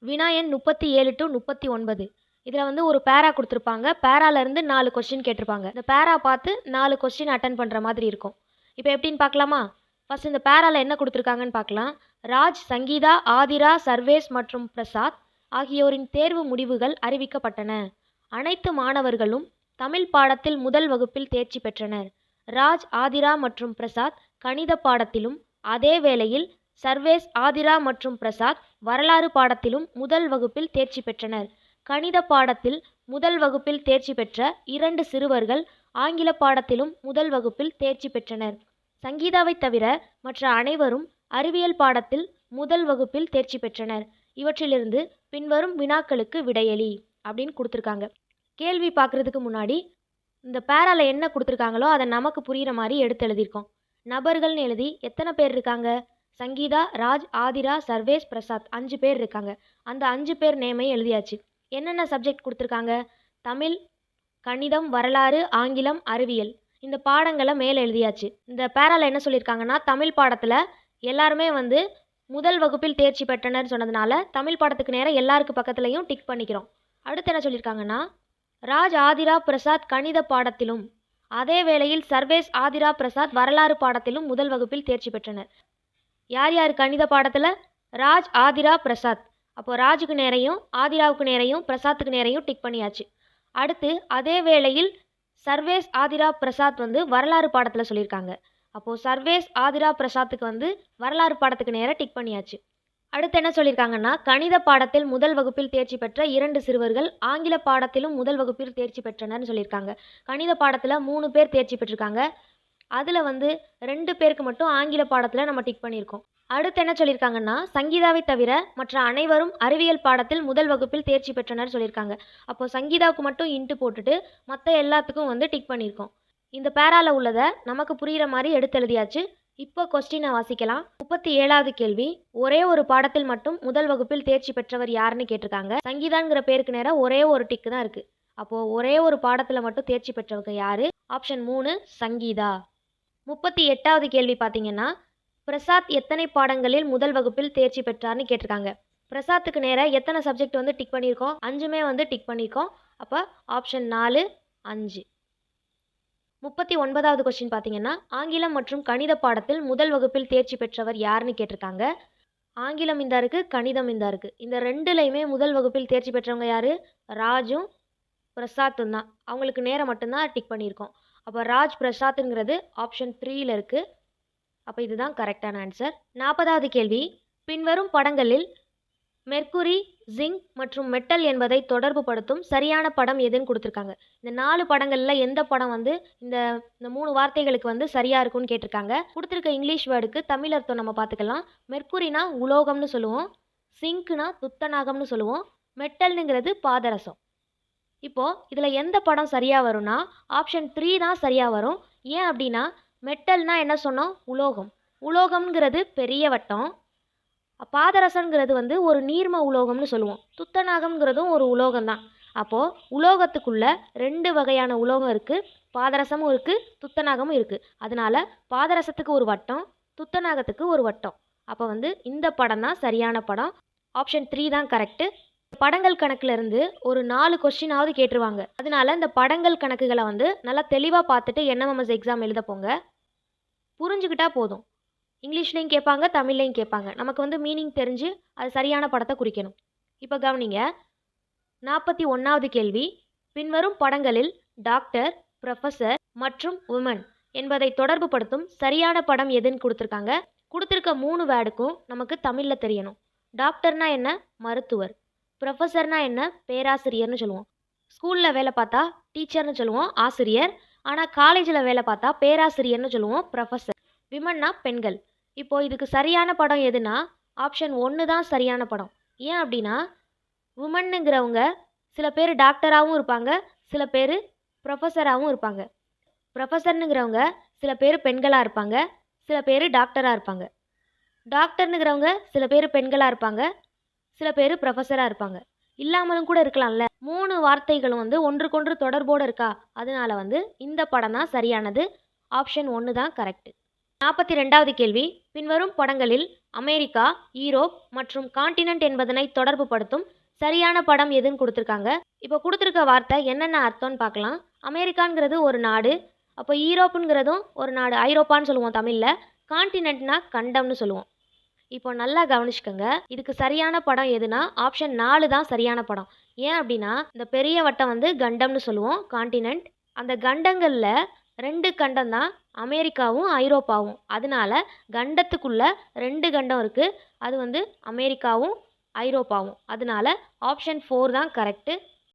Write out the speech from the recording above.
வினா எண் 37 to 39. இதில் வந்து ஒரு பேரா கொடுத்துருப்பாங்க. பேராலேருந்து 4 கொஸ்டின் கேட்டிருப்பாங்க. இந்த பேரா பார்த்து 4 கொஸ்டின் அட்டன் பண்ணுற மாதிரி இருக்கும். இப்போ எப்படின்னு பார்க்கலாமா? ஃபர்ஸ்ட் இந்த பேரால என்ன கொடுத்துருக்காங்கன்னு பார்க்கலாம். ராஜ், சங்கீதா, ஆதிரா, சர்வேஸ் மற்றும் பிரசாத் ஆகியோரின் தேர்வு முடிவுகள் அறிவிக்கப்பட்டன. அனைத்து மாணவர்களும் தமிழ் பாடத்தில் முதல் வகுப்பில் தேர்ச்சி பெற்றனர். ராஜ், ஆதிரா மற்றும் பிரசாத் கணித பாடத்திலும், அதே வேளையில் சர்வேஸ், ஆதிரா மற்றும் பிரசாத் வரலாறு பாடத்திலும் முதல் வகுப்பில் தேர்ச்சி பெற்றனர். கணித பாடத்தில் முதல் வகுப்பில் தேர்ச்சி பெற்ற 2 சிறுவர்கள் ஆங்கில பாடத்திலும் முதல் வகுப்பில் தேர்ச்சி பெற்றனர். சங்கீதாவை தவிர மற்ற அனைவரும் அறிவியல் பாடத்தில் முதல் வகுப்பில் தேர்ச்சி பெற்றனர். இவற்றிலிருந்து பின்வரும் வினாக்களுக்கு விடையளி அப்படின்னு கொடுத்துருக்காங்க. கேள்வி பார்க்குறதுக்கு முன்னாடி இந்த பேரால என்ன கொடுத்துருக்காங்களோ அதை நமக்கு புரிகிற மாதிரி எடுத்து எழுதியிருக்கோம். நபர்கள்னு எழுதி எத்தனை பேர் இருக்காங்க? சங்கீதா, ராஜ், ஆதிரா, சர்வேஸ், பிரசாத் 5 பேர் இருக்காங்க. அந்த 5 பேர் நேமையும் எழுதியாச்சு. என்னென்ன சப்ஜெக்ட் கொடுத்துருக்காங்க? தமிழ், கணிதம், வரலாறு, ஆங்கிலம், அறிவியல். இந்த பாடங்களை மேலே எழுதியாச்சு. இந்த பேரால என்ன சொல்லியிருக்காங்கன்னா, தமிழ் பாடத்தில் எல்லாருமே வந்து முதல் வகுப்பில் தேர்ச்சி பெற்றனர் சொன்னதுனால தமிழ் பாடத்துக்கு நேரம் எல்லாருக்கு பக்கத்துலையும் டிக் பண்ணிக்கிறோம். அடுத்து என்ன சொல்லியிருக்காங்கன்னா, ராஜ், ஆதிரா, பிரசாத் கணித பாடத்திலும், அதே வேளையில் சர்வேஸ், ஆதிரா, பிரசாத் வரலாறு பாடத்திலும் முதல் வகுப்பில் தேர்ச்சி பெற்றனர். யார் யார் கணித பாடத்தில்? ராஜ், ஆதிரா, பிரசாத். அப்போது ராஜுக்கு நேரையும், ஆதிராவுக்கு நேரையும், பிரசாத்துக்கு நேரையும் டிக் பண்ணியாச்சு. அடுத்து அதே வேளையில் சர்வேஸ், ஆதிரா, பிரசாத் வந்து வரலாறு பாடத்தில் சொல்லியிருக்காங்க. அப்போது சர்வேஸ், ஆதிரா, பிரசாத்துக்கு வந்து வரலாறு பாடத்துக்கு நேராக டிக் பண்ணியாச்சு. அடுத்து என்ன சொல்லியிருக்காங்கன்னா, கணித பாடத்தில் முதல் வகுப்பில் தேர்ச்சி பெற்ற 2 சிறுவர்கள் ஆங்கில பாடத்திலும் முதல் வகுப்பில் தேர்ச்சி பெற்றனர்னு சொல்லியிருக்காங்க. கணித பாடத்தில் 3 பேர் தேர்ச்சி பெற்றிருக்காங்க. அதில் வந்து 2 பேருக்கு மட்டும் ஆங்கில பாடத்தில் நம்ம டிக் பண்ணியிருக்கோம். அடுத்து என்ன சொல்லியிருக்காங்கன்னா, சங்கீதாவை தவிர மற்ற அனைவரும் அறிவியல் பாடத்தில் முதல் வகுப்பில் தேர்ச்சி பெற்றனர் சொல்லியிருக்காங்க. அப்போது சங்கீதாவுக்கு மட்டும் இன்ட்டு போட்டுட்டு மற்ற எல்லாத்துக்கும் வந்து டிக் பண்ணியிருக்கோம். இந்த பேரால உள்ளதை நமக்கு புரிகிற மாதிரி எடுத்து எழுதியாச்சு. இப்போ கொஸ்டினை வாசிக்கலாம். 37வது கேள்வி. ஒரே ஒரு பாடத்தில் மட்டும் முதல் வகுப்பில் தேர்ச்சி பெற்றவர் யாருன்னு கேட்டிருக்காங்க. சங்கீதாங்கிற பேருக்கு நேராக ஒரே ஒரு டிக்கு தான் இருக்குது. அப்போது ஒரே ஒரு பாடத்தில் மட்டும் தேர்ச்சி பெற்றவங்க யார்? ஆப்ஷன் 3 சங்கீதா. 38வது கேள்வி பார்த்தீங்கன்னா, பிரசாத் எத்தனை பாடங்களில் முதல் வகுப்பில் தேர்ச்சி பெற்றார்னு கேட்டிருக்காங்க. பிரசாத்துக்கு நேராக எத்தனை சப்ஜெக்ட் வந்து டிக் பண்ணியிருக்கோம்? 5மே வந்து டிக் பண்ணியிருக்கோம். அப்போ ஆப்ஷன் 4 5. 39வது கொஸ்டின் பார்த்தீங்கன்னா, ஆங்கிலம் மற்றும் கணித பாடத்தில் முதல் வகுப்பில் தேர்ச்சி பெற்றவர் யாருன்னு கேட்டிருக்காங்க. ஆங்கிலம் இந்த இருக்குது, கணிதம் இந்த இருக்குது. இந்த ரெண்டுலையுமே முதல் வகுப்பில் தேர்ச்சி பெற்றவங்க யார்? ராஜும் பிரசாத்தும் தான். அவங்களுக்கு நேரம் மட்டும்தான் டிக் பண்ணியிருக்கோம். அப்போ ராஜ், பிரசாத்துங்கிறது ஆப்ஷன் 3ல் இருக்குது. அப்போ இதுதான் கரெக்டான ஆன்சர். 40வது கேள்வி. பின்வரும் படங்களில் மெர்க்குரி, ஜிங்க் மற்றும் மெட்டல் என்பதை தொடர்பு படுத்தும் சரியான படம் எதுன்னு கொடுத்துருக்காங்க. இந்த 4 படங்களில் எந்த படம் வந்து இந்த 3 வார்த்தைகளுக்கு வந்து சரியாக இருக்கும்னு கேட்டிருக்காங்க. கொடுத்துருக்க இங்கிலீஷ் வேர்டுக்கு தமிழ் அர்த்தம் நம்ம பார்த்துக்கலாம். மெர்க்குரினா உலோகம்னு சொல்லுவோம், சிங்க்னா துத்தநாகம்னு சொல்லுவோம், மெட்டல்னுங்கிறது பாதரசம். இப்போது இதில் எந்த படம் சரியாக வரும்னா ஆப்ஷன் 3 தான் சரியாக வரும். ஏன் அப்படின்னா, மெட்டல்னா என்ன சொன்னோம்? உலோகம். உலோகம்ங்கிறது பெரிய வட்டம். பாதரசங்கிறது வந்து ஒரு நீர்ம உலோகம்னு சொல்லுவோம். துத்தநாகம்ங்கிறதும் ஒரு உலோகம் தான். அப்போது உலோகத்துக்குள்ள 2 வகையான உலோகம் இருக்குது. பாதரசமும் இருக்குது, துத்தநாகமும் இருக்குது. அதனால பாதரசத்துக்கு ஒரு வட்டம், துத்தநாகத்துக்கு ஒரு வட்டம். அப்போ வந்து இந்த படம் தான் சரியான படம். ஆப்ஷன் 3 தான் கரெக்டு. படங்கள் கணக்குல இருந்து ஒரு 4 கொஸ்டினாவது கேட்டுருவாங்க. அதனால இந்த படங்கள் கணக்குகளை வந்து நல்லா தெளிவாக பார்த்துட்டு என்எம்எம்எஸ் எக்ஸாம் எழுத போங்க. புரிஞ்சுக்கிட்டா போதும். இங்கிலீஷ்லேயும் கேட்பாங்க, தமிழ்லையும் கேட்பாங்க. நமக்கு வந்து மீனிங் தெரிஞ்சு அது சரியான படத்தை குறிக்கணும். இப்போ கவனிங்க. 41வது கேள்வி. பின்வரும் படங்களில் டாக்டர், ப்ரொஃபஸர் மற்றும் உமன் என்பதை தொடர்பு படுத்தும் சரியான படம் எதுன்னு கொடுத்துருக்காங்க. கொடுத்துருக்க 3 வேர்டுக்கும் நமக்கு தமிழில் தெரியணும். டாக்டர்னா என்ன? மருத்துவர். ப்ரொஃபஸர்னா என்ன? பேராசிரியர்னு சொல்லுவோம். ஸ்கூலில் வேலை பார்த்தா டீச்சர்னு சொல்லுவோம், ஆசிரியர். ஆனால் காலேஜில் வேலை பார்த்தா பேராசிரியர்னு சொல்லுவோம், ப்ரொஃபஸர். விமன்னா பெண்கள். இப்போது இதுக்கு சரியான படம் எதுனா ஆப்ஷன் 1 தான் சரியான படம். ஏன் அப்படின்னா, உமன்னுங்கிறவங்க சில பேர் டாக்டராகவும் இருப்பாங்க, சில பேர் ப்ரொஃபஸராகவும் இருப்பாங்க. ப்ரொஃபஸர்னுங்கிறவங்க சில பேர் பெண்களாக இருப்பாங்க, சில பேர் டாக்டராக இருப்பாங்க. டாக்டர்னுங்கிறவங்க சில பேர் பெண்களாக இருப்பாங்க, சில பேர் ப்ரொஃபஸராக இருப்பாங்க. இல்லாமலும் கூட இருக்கலாம்ல. 3 வார்த்தைகளும் வந்து ஒன்றுக்கொன்று தொடர்போடு இருக்கா? அதனால வந்து இந்த படம் தான் சரியானது. ஆப்ஷன் 1 தான் கரெக்டு. 42வது கேள்வி, பின்வரும் படங்களில் அமெரிக்கா, ஈரோப் மற்றும் கான்டினென்ட் என்பதனை தொடர்பு படுத்தும் சரியான படம் எதுன்னு கொடுத்துருக்காங்க. இப்போ கொடுத்துருக்க வார்த்தை என்னென்ன அர்த்தம்னு பார்க்கலாம். அமெரிக்காங்கிறது ஒரு நாடு, அப்போ ஈரோப்புங்கிறதும் ஒரு நாடு, ஐரோப்பான்னு சொல்லுவோம் தமிழில். கான்டினென்ட்னா கண்டம்னு சொல்லுவோம். இப்போ நல்லா கவனிச்சுக்கோங்க. இதுக்கு சரியான படம் எதுனா ஆப்ஷன் 4 தான் சரியான படம். ஏன் அப்படின்னா இந்த பெரிய வட்டம் வந்து கண்டம்னு சொல்லுவோம், கான்டினென்ட். அந்த கண்டங்களில் 2 கண்டம் தான் அமெரிக்காவும் ஐரோப்பாவும். அதனால கண்டத்துக்குள்ள 2 கண்டம் இருக்குது. அது வந்து அமெரிக்காவும் ஐரோப்பாவும். அதனால ஆப்ஷன் 4 தான் கரெக்டு.